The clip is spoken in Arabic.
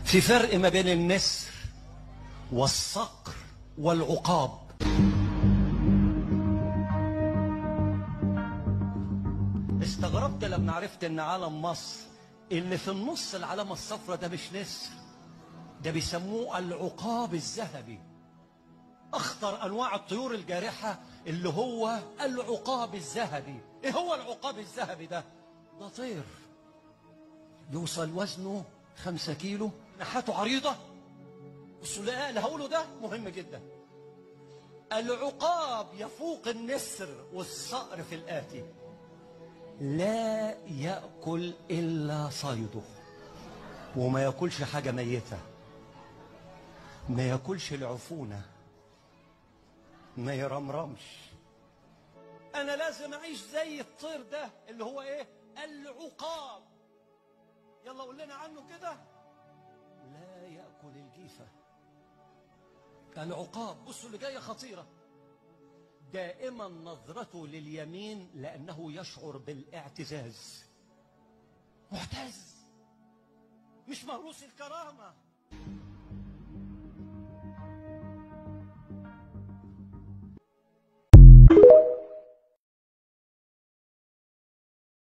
في فرق ما بين النسر والصقر والعقاب. استغربت لما عرفت ان علم مصر اللي في النص العلامة الصفراء ده مش نسر، ده بيسموه العقاب الذهبي. اخطر انواع الطيور الجارحة اللي هو العقاب الذهبي. ايه هو العقاب الذهبي ده؟ ده طير يوصل وزنه 5 كيلو، نحاته عريضة. بصوا اللي هقوله ده مهم جدا. العقاب يفوق النسر والصقر في الآتي: لا يأكل إلا صيده، وما يأكلش حاجة ميتة، ما يأكلش العفونة، ما يرمرمش. أنا لازم أعيش زي الطير ده اللي هو إيه؟ العقاب. يلا قول لنا عنه كده. لا يأكل الجيفة. العقاب بصوا اللي جاية خطيرة. دائما نظرته لليمين لأنه يشعر بالاعتزاز. معتز، مش مهروس الكرامة.